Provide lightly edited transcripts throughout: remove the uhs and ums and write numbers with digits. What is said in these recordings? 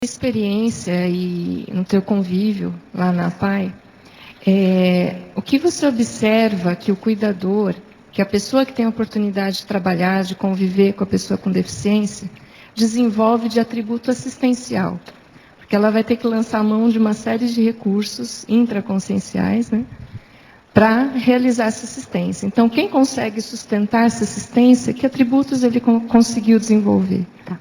experiência e no teu convívio lá na PAI, o que você observa que o cuidador, que a pessoa que tem a oportunidade de trabalhar, de conviver com a pessoa com deficiência, desenvolve de atributo assistencial? Porque ela vai ter que lançar mão de uma série de recursos intraconscienciais, né, para realizar essa assistência. Então, quem consegue sustentar essa assistência, que atributos ele conseguiu desenvolver? Tá.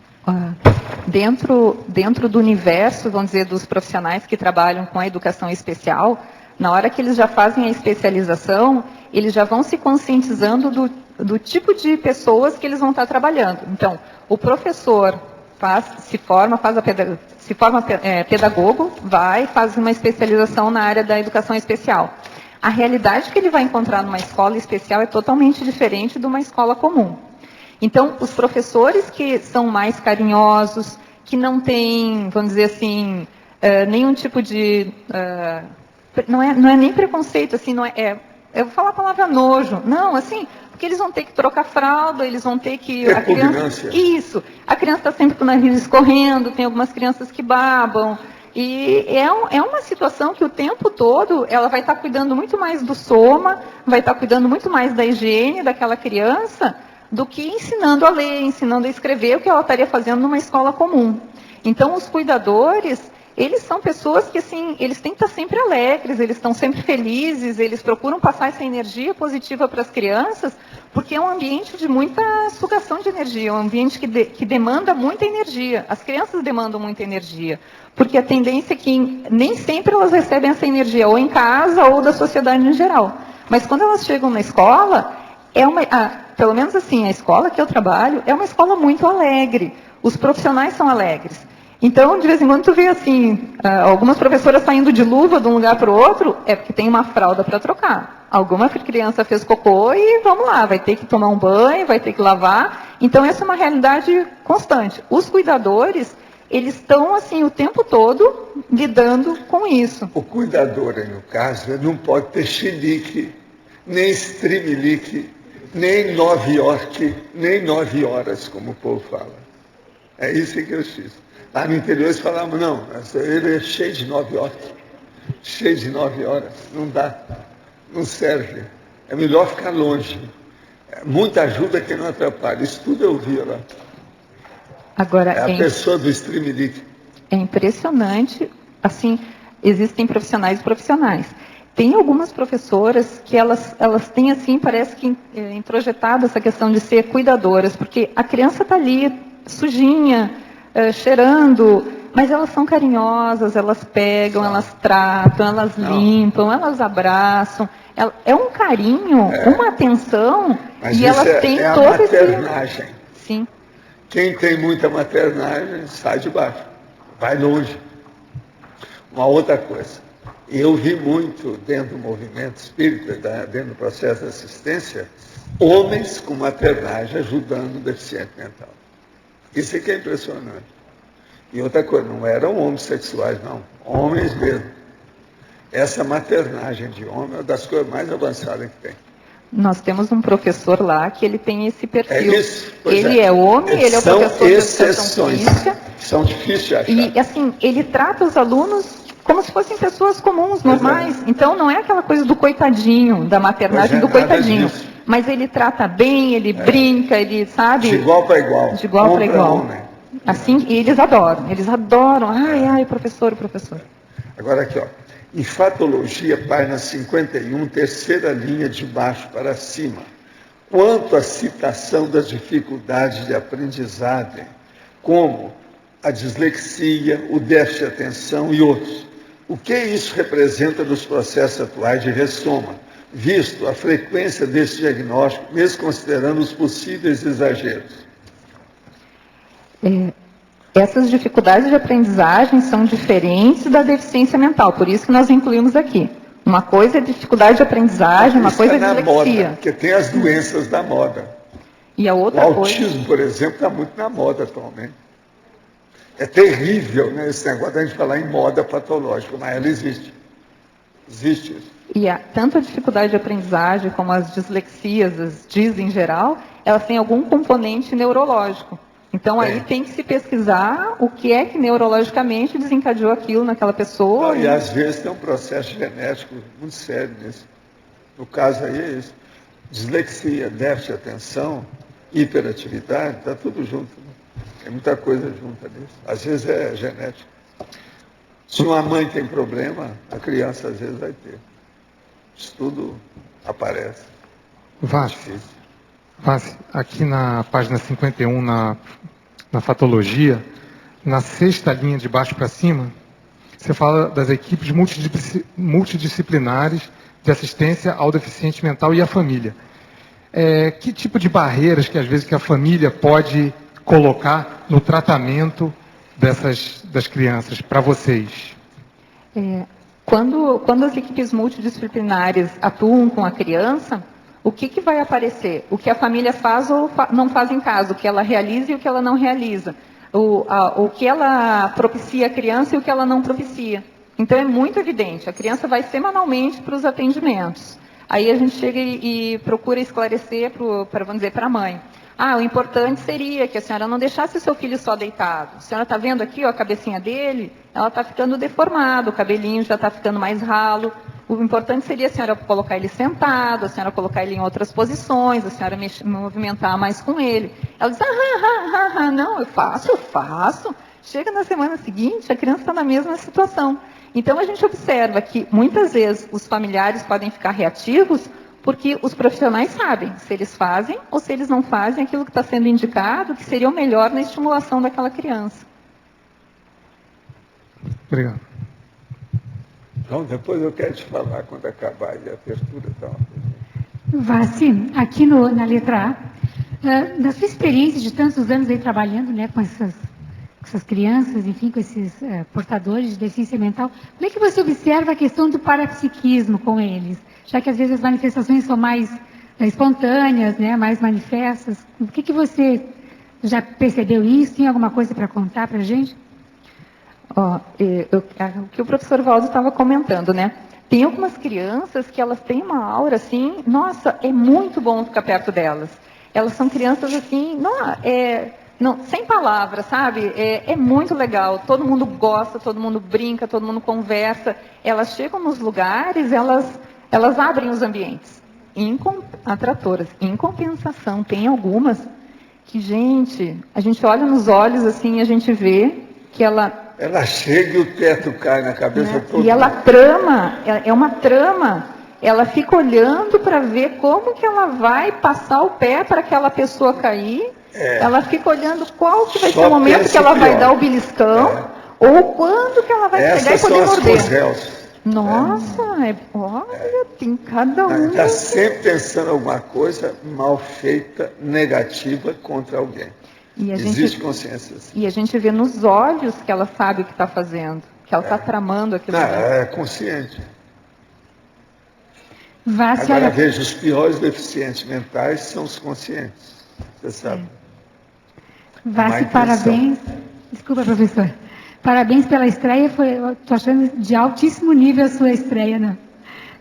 Dentro do universo, vamos dizer, dos profissionais que trabalham com a educação especial, na hora que eles já fazem a especialização, eles já vão se conscientizando do tipo de pessoas que eles vão estar trabalhando. Então, o professor se forma pedagogo, faz uma especialização na área da educação especial. A realidade que ele vai encontrar numa escola especial é totalmente diferente de uma escola comum. Então, os professores que são mais carinhosos, que não têm, vamos dizer assim, nenhum tipo de... não é nem preconceito, assim, não é, eu vou falar a palavra nojo. Não, assim, porque eles vão ter que trocar fralda, eles vão ter que... A criança está sempre com o nariz escorrendo, tem algumas crianças que babam. E é uma situação que o tempo todo ela vai estar cuidando muito mais do soma, vai estar cuidando muito mais da higiene daquela criança, do que ensinando a ler, ensinando a escrever, o que ela estaria fazendo numa escola comum. Então, os cuidadores, eles são pessoas que, assim, eles têm que estar sempre alegres, eles estão sempre felizes, eles procuram passar essa energia positiva para as crianças, porque é um ambiente de muita sugação de energia, é um ambiente que demanda muita energia. As crianças demandam muita energia, porque a tendência é que nem sempre elas recebem essa energia, ou em casa, ou da sociedade em geral. Mas quando elas chegam na escola, pelo menos assim, a escola que eu trabalho é uma escola muito alegre. Os profissionais são alegres. Então, de vez em quando, tu vê assim, algumas professoras saindo de luva de um lugar para o outro, é porque tem uma fralda para trocar. Alguma criança fez cocô e vamos lá, vai ter que tomar um banho, vai ter que lavar. Então, essa é uma realidade constante. Os cuidadores, eles estão, assim, o tempo todo lidando com isso. O cuidador, no caso, não pode ter chilique, nem streamilique, nem Nova York, nem 9 horas, como o povo fala. É isso que eu fiz. Lá no interior eles falavam, não, ele é cheio de 9 York, cheio de 9 horas, não dá, não serve. É melhor ficar longe. Muita ajuda que não atrapalha. Isso tudo eu vi lá. Agora, é a pessoa do streamilique. É impressionante, assim, existem profissionais e profissionais. Tem algumas professoras que elas têm, assim, parece que introjetado essa questão de ser cuidadoras, porque a criança está ali, sujinha, cheirando, mas elas são carinhosas, elas pegam, elas tratam, elas limpam, elas abraçam. É um carinho, uma atenção, mas e elas têm a todo maternagem. Sim. Quem tem muita maternagem sai de baixo, vai longe. Uma outra coisa. Eu vi muito dentro do movimento espírita, dentro do processo de assistência, homens com maternagem ajudando o deficiente mental. Isso é que é impressionante. E outra coisa, não eram homossexuais, não. Homens mesmo. Essa maternagem de homem é uma das coisas mais avançadas que tem. Nós temos um professor lá que ele tem esse perfil. É isso? Ele é homem, ele é o professor de educação física. São difíceis de achar. E, assim, ele trata os alunos como se fossem pessoas comuns, normais. Então, não é aquela coisa do coitadinho, da maternagem do coitadinho. Mas ele trata bem, ele brinca, ele sabe... De igual para igual. De igual para igual. Assim, e eles adoram. Ai, o professor. Agora aqui, ó. Enfatologia, página 51, terceira linha de baixo para cima. Quanto à citação das dificuldades de aprendizagem, como a dislexia, o déficit de atenção e outros. O que isso representa nos processos atuais de ressoma, visto a frequência desse diagnóstico, mesmo considerando os possíveis exageros? Essas dificuldades de aprendizagem são diferentes da deficiência mental, por isso que nós incluímos aqui. Uma coisa é dificuldade de aprendizagem, uma coisa é dislexia. Moda, porque tem as doenças da moda. E a outra o autismo, por exemplo, está muito na moda atualmente. É terrível, né, esse negócio de a gente falar em moda patológica, mas ela existe. Existe isso. E tanto a dificuldade de aprendizagem como as dislexias, as DIS em geral, elas têm algum componente neurológico. Então, aí tem que se pesquisar o que é que neurologicamente desencadeou aquilo naquela pessoa. Não, e às vezes tem um processo genético muito sério nisso. No caso aí é isso. Dislexia, déficit de atenção, hiperatividade, está tudo junto. Né? Tem muita coisa junta nisso. Às vezes é genético. Se uma mãe tem problema, a criança às vezes vai ter. Isso tudo aparece. Vassi, aqui na página 51, na fatologia, na 6ª linha de baixo para cima, você fala das equipes multidisciplinares de assistência ao deficiente mental e à família. Que tipo de barreiras que às vezes que a família pode colocar no tratamento das crianças para vocês? Quando as equipes multidisciplinares atuam com a criança, o que vai aparecer? O que a família faz ou não faz em casa, o que ela realiza e o que ela não realiza. O que ela propicia à criança e o que ela não propicia. Então, é muito evidente. A criança vai semanalmente para os atendimentos. Aí a gente chega e procura esclarecer para a mãe. O importante seria que a senhora não deixasse o seu filho só deitado. A senhora está vendo aqui, ó, a cabecinha dele? Ela está ficando deformada, o cabelinho já está ficando mais ralo. O importante seria a senhora colocar ele sentado, a senhora colocar ele em outras posições, a senhora movimentar mais com ele. Ela diz, não, eu faço. Chega na semana seguinte, a criança está na mesma situação. Então, a gente observa que, muitas vezes, os familiares podem ficar reativos porque os profissionais sabem se eles fazem ou se eles não fazem aquilo que está sendo indicado, que seria o melhor na estimulação daquela criança. Obrigado. Então, depois eu quero te falar quando acabar a abertura. Então. Vassi, aqui na letra A, da sua experiência de tantos anos aí trabalhando, né, com essas crianças, enfim, com esses portadores de deficiência mental, como é que você observa a questão do parapsiquismo com eles? Já que às vezes as manifestações são mais espontâneas, né, mais manifestas. O que você já percebeu isso? Tem alguma coisa para contar para a gente? O que o professor Valdo estava comentando, né? Tem algumas crianças que elas têm uma aura assim, nossa, é muito bom ficar perto delas. Elas são crianças assim, sem palavras, sabe? É muito legal, todo mundo gosta, todo mundo brinca, todo mundo conversa. Elas chegam nos lugares, elas abrem os ambientes. Atratoras. Em compensação, tem algumas que, a gente olha nos olhos assim, a gente vê que ela chega e o teto cai na cabeça toda. E ela trama, é uma trama. Ela fica olhando para ver como que ela vai passar o pé para aquela pessoa cair. Ela fica olhando qual que vai ser o momento que ela vai dar o beliscão, ou quando que ela vai chegar e poder morder. Nossa, olha, tem cada um. Está sempre pensando alguma coisa mal feita, negativa contra alguém. Existe consciência assim. E a gente vê nos olhos que ela sabe o que está fazendo, que ela está tramando aquilo. É consciente. Vassi, agora veja, os piores deficientes mentais são os conscientes. Você sabe. Vassi, parabéns. Desculpa, professor. Parabéns pela estreia. Estou achando de altíssimo nível a sua estreia, né?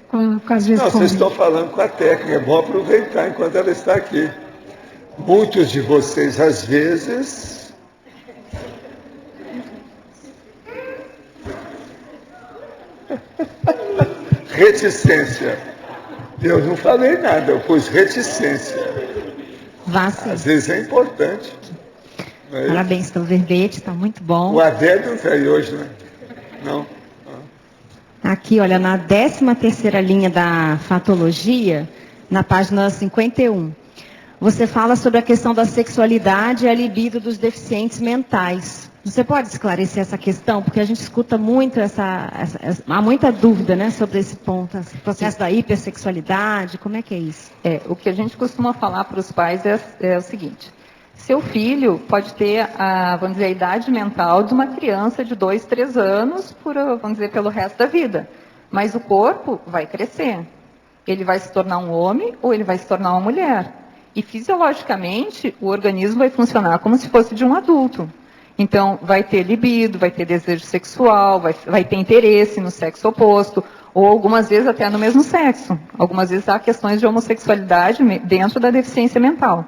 Com as vezes. Não, vocês estão falando com a técnica. É bom aproveitar enquanto ela está aqui. Muitos de vocês, às vezes, reticência. Eu não falei nada, eu pus reticência. Vassi. Às vezes é importante. Parabéns pelo verbete, está muito bom. O Adélio não está aí hoje, né? Não. Aqui, olha, na 13ª linha da fatologia, na página 51. Você fala sobre a questão da sexualidade e a libido dos deficientes mentais. Você pode esclarecer essa questão? Porque a gente escuta muito há muita dúvida, né, sobre esse ponto, esse processo da hipersexualidade, como é que é isso? O que a gente costuma falar para os pais é o seguinte: seu filho pode ter vamos dizer, a idade mental de uma criança de 2, 3 anos, vamos dizer, pelo resto da vida. Mas o corpo vai crescer. Ele vai se tornar um homem ou ele vai se tornar uma mulher. E fisiologicamente, o organismo vai funcionar como se fosse de um adulto. Então, vai ter libido, vai ter desejo sexual, vai ter interesse no sexo oposto, ou algumas vezes até no mesmo sexo. Algumas vezes há questões de homossexualidade dentro da deficiência mental.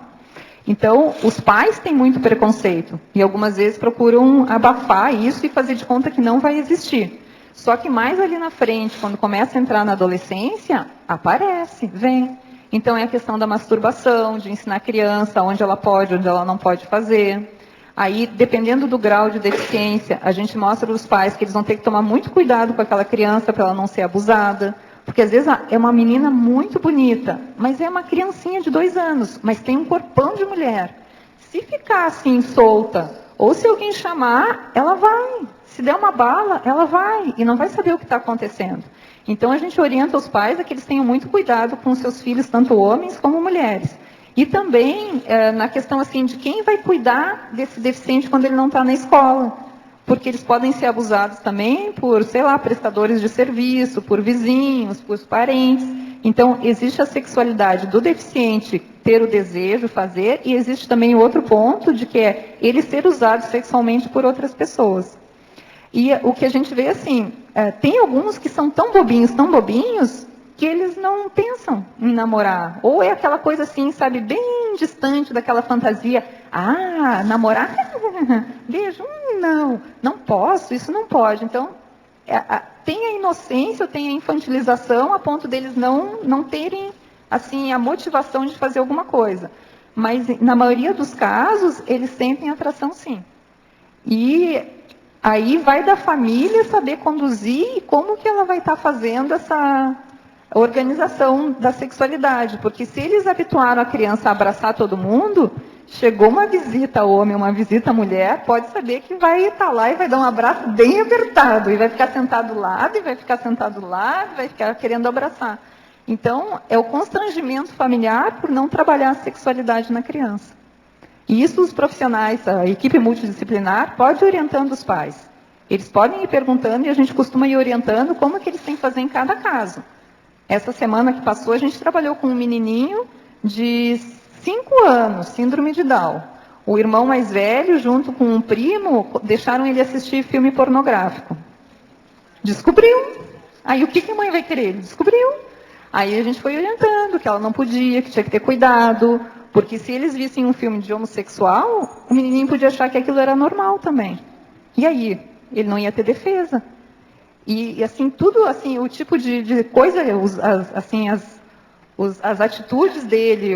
Então, os pais têm muito preconceito e algumas vezes procuram abafar isso e fazer de conta que não vai existir. Só que mais ali na frente, quando começa a entrar na adolescência, aparece, vem. Então, é a questão da masturbação, de ensinar a criança onde ela pode, onde ela não pode fazer. Aí, dependendo do grau de deficiência, a gente mostra para os pais que eles vão ter que tomar muito cuidado com aquela criança para ela não ser abusada. Porque às vezes é uma menina muito bonita, mas é uma criancinha de 2 anos, mas tem um corpão de mulher. Se ficar assim solta, ou se alguém chamar, ela vai. Se der uma bala, ela vai e não vai saber o que está acontecendo. Então a gente orienta os pais a que eles tenham muito cuidado com seus filhos, tanto homens como mulheres. E também na questão assim de quem vai cuidar desse deficiente quando ele não está na escola. Porque eles podem ser abusados também por, sei lá, prestadores de serviço, por vizinhos, por parentes. Então, existe a sexualidade do deficiente ter o desejo, fazer, e existe também outro ponto de que é ele ser usado sexualmente por outras pessoas. E o que a gente vê assim, tem alguns que são tão bobinhos, que eles não pensam em namorar. Ou é aquela coisa assim, sabe, bem distante daquela fantasia. Ah, namorar? Beijo? Não posso, isso não pode. Então, tem a inocência, tem a infantilização, a ponto deles não terem assim, a motivação de fazer alguma coisa. Mas, na maioria dos casos, eles sentem atração, sim. E aí vai da família saber conduzir e como que ela vai estar fazendo essa organização da sexualidade. Porque se eles habituaram a criança a abraçar todo mundo, chegou uma visita homem, uma visita mulher, pode saber que vai estar lá e vai dar um abraço bem apertado, e vai ficar sentado do lado, e vai ficar sentado do lado, e vai ficar querendo abraçar. Então, é o constrangimento familiar por não trabalhar a sexualidade na criança. E isso os profissionais, a equipe multidisciplinar, pode ir orientando os pais. Eles podem ir perguntando e a gente costuma ir orientando como que eles têm que fazer em cada caso. Essa semana que passou, a gente trabalhou com um menininho de 5 anos, síndrome de Down. O irmão mais velho, junto com um primo, deixaram ele assistir filme pornográfico. Descobriu. Aí o que a mãe vai querer? Ele descobriu. Aí a gente foi orientando que ela não podia, que tinha que ter cuidado, porque se eles vissem um filme de homossexual, o menininho podia achar que aquilo era normal também. E aí? Ele não ia ter defesa. E assim, tudo assim, o tipo de coisa, as atitudes dele,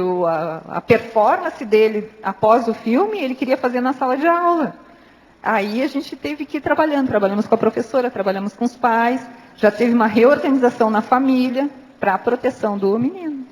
a performance dele após o filme, ele queria fazer na sala de aula. Aí a gente teve que ir trabalhamos com a professora, trabalhamos com os pais, já teve uma reorganização na família para a proteção do menino.